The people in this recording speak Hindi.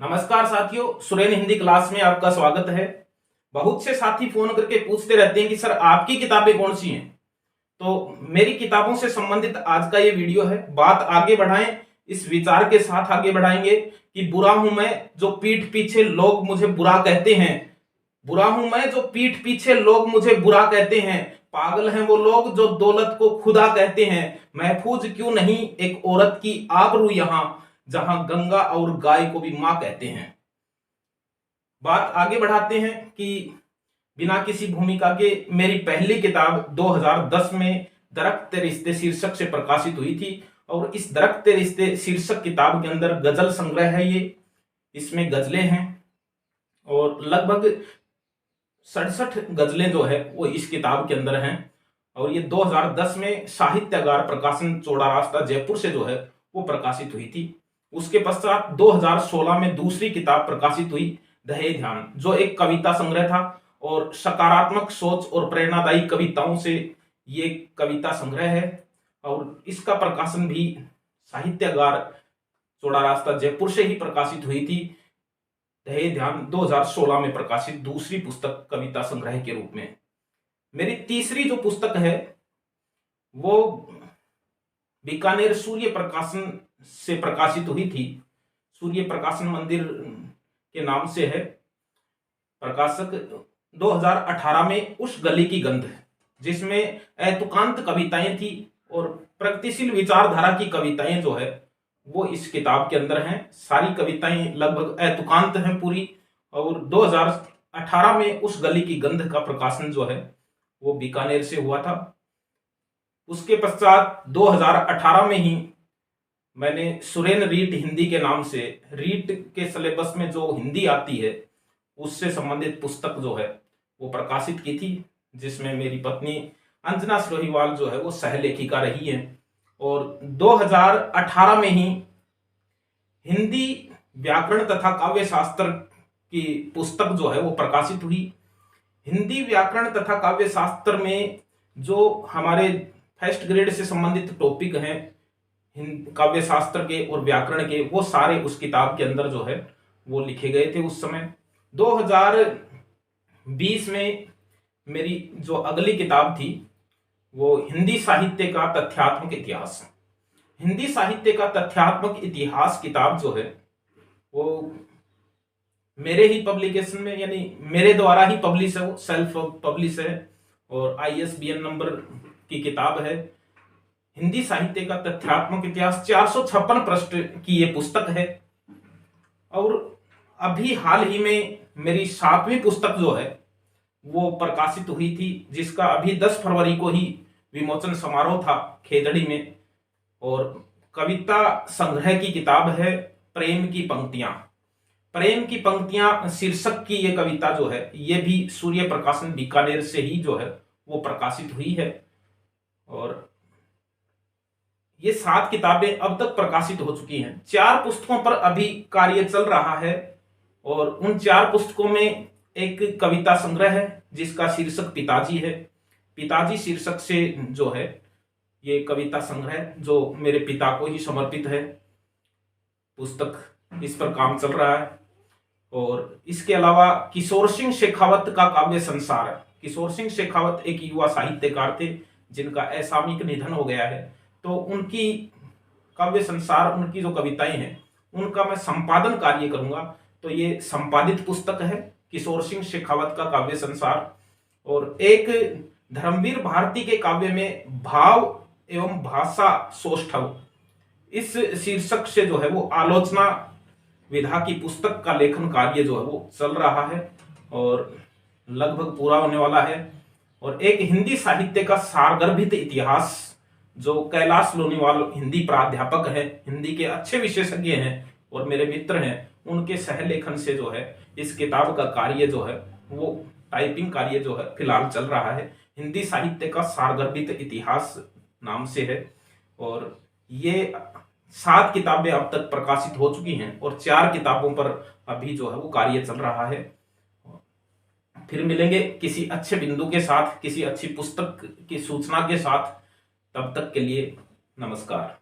नमस्कार साथियों, सुरेन हिंदी क्लास में आपका स्वागत है। बहुत से साथी फोन करके पूछते रहते हैं कि सर आपकी किताबें कौन सी हैं। तो मेरी किताबों से संबंधित आज का ये वीडियो है। बात आगे बढ़ाएं, इस विचार के साथ आगे बढ़ाएंगे कि बुरा हूं मैं जो पीठ पीछे लोग मुझे बुरा कहते हैं। बुरा हूं मैं जो पीठ पीछे लोग मुझे बुरा कहते हैं। पागल हैं वो लोग जो दौलत को खुदा कहते हैं। महफूज क्यों नहीं एक औरत की आबरू यहां, जहां गंगा और गाय को भी मां कहते हैं। बात आगे बढ़ाते हैं कि बिना किसी भूमिका के मेरी पहली किताब 2010 में दरख्त रिश्ते शीर्षक से प्रकाशित हुई थी। और इस दरख्त रिश्ते शीर्षक किताब के अंदर गजल संग्रह है। ये इसमें गजलें हैं और लगभग 67 गजलें जो है वो इस किताब के अंदर हैं। और ये 2010 में साहित्यागार प्रकाशन चौड़ा रास्ता जयपुर से जो है वो प्रकाशित हुई थी। उसके पश्चात 2016 में दूसरी किताब प्रकाशित हुई दहे ध्यान, जो एक कविता संग्रह था और सकारात्मक सोच और प्रेरणादायी कविताओं से ये कविता संग्रह है। और इसका प्रकाशन भी साहित्यागार चौड़ा रास्ता जयपुर से ही प्रकाशित हुई थी। दहे ध्यान 2016 में प्रकाशित दूसरी पुस्तक कविता संग्रह के रूप में। मेरी तीसरी जो पुस्तक है वो बीकानेर सूर्य प्रकाशन से प्रकाशित हुई थी। सूर्य प्रकाशन मंदिर के नाम से है। प्रकाशक 2018 में उस गली की गंध, जिसमें एतुकांत कविताएं थी और प्रगतिशील विचारधारा की कविताएं जो है वो इस किताब के अंदर हैं। सारी कविताएं लगभग एतुकांत हैं पूरी। और 2018 में उस गली की गंध का प्रकाशन जो है वो बीकानेर से हुआ था। उसके पश्चात 2018 में ही मैंने सुरेन रीट हिंदी के नाम से, रीट के सिलेबस में जो हिंदी आती है उससे संबंधित पुस्तक जो है वो प्रकाशित की थी, जिसमें मेरी पत्नी अंजना श्रोहीवाल जो है वो सहलेखिका रही है। और 2018 में ही हिंदी व्याकरण तथा काव्य शास्त्र की पुस्तक जो है वो प्रकाशित हुई। हिंदी व्याकरण तथा काव्य शास्त्र में जो हमारे फर्स्ट ग्रेड से संबंधित टॉपिक हैं काव्य शास्त्र के और व्याकरण के, वो सारे उस किताब के अंदर जो है वो लिखे गए थे उस समय। 2020 में मेरी जो अगली किताब थी वो हिंदी साहित्य का तथ्यात्मक इतिहास। हिंदी साहित्य का तथ्यात्मक इतिहास किताब जो है वो मेरे ही पब्लिकेशन में, यानी मेरे द्वारा ही पब्लिश है, वो सेल्फ पब्लिश है और ISBN नंबर की किताब है। हिंदी साहित्य का तथ्यात्मक इतिहास 456 पृष्ठ की ये पुस्तक है। और अभी हाल ही में मेरी 7वीं पुस्तक जो है वो प्रकाशित हुई थी, जिसका अभी 10 फरवरी को ही विमोचन समारोह था खेदड़ी में। और कविता संग्रह की किताब है प्रेम की पंक्तियां। प्रेम की पंक्तियां शीर्षक की ये कविता जो है ये भी सूर्य प्रकाशन बीकानेर से ही जो है वो प्रकाशित हुई है। और ये 7 किताबें अब तक प्रकाशित हो चुकी हैं। 4 पुस्तकों पर अभी कार्य चल रहा है और उन 4 पुस्तकों में एक कविता संग्रह है जिसका शीर्षक पिताजी है। पिताजी शीर्षक से जो है ये कविता संग्रह जो मेरे पिता को ही समर्पित है पुस्तक, इस पर काम चल रहा है। और इसके अलावा किशोर सिंह शेखावत का काव्य संसार। किशोर सिंह शेखावत एक युवा साहित्यकार थे जिनका असामयिक निधन हो गया है। तो उनकी काव्य संसार, उनकी जो कविताएं हैं उनका मैं संपादन कार्य करूंगा। तो ये संपादित पुस्तक है किशोर सिंह शेखावत का काव्य संसार। और एक धर्मवीर भारती के काव्य में भाव एवं भाषा सौष्ठव, इस शीर्षक से जो है वो आलोचना विधा की पुस्तक का लेखन कार्य जो है वो चल रहा है और लगभग पूरा होने वाला है। और एक हिंदी साहित्य का सारगर्भित इतिहास, जो कैलाश लोनीवाल हिंदी प्राध्यापक है, हिंदी के अच्छे विशेषज्ञ हैं और मेरे मित्र हैं, उनके सहलेखन से जो है इस किताब का कार्य जो है वो टाइपिंग कार्य जो है फिलहाल चल रहा है। हिंदी साहित्य का सारगर्भित इतिहास नाम से है। और ये 7 किताबें अब तक प्रकाशित हो चुकी हैं और 4 किताबों पर अभी जो है वो कार्य चल रहा है। फिर मिलेंगे किसी अच्छे बिंदु के साथ, किसी अच्छी पुस्तक की सूचना के साथ। तब तक के लिए नमस्कार।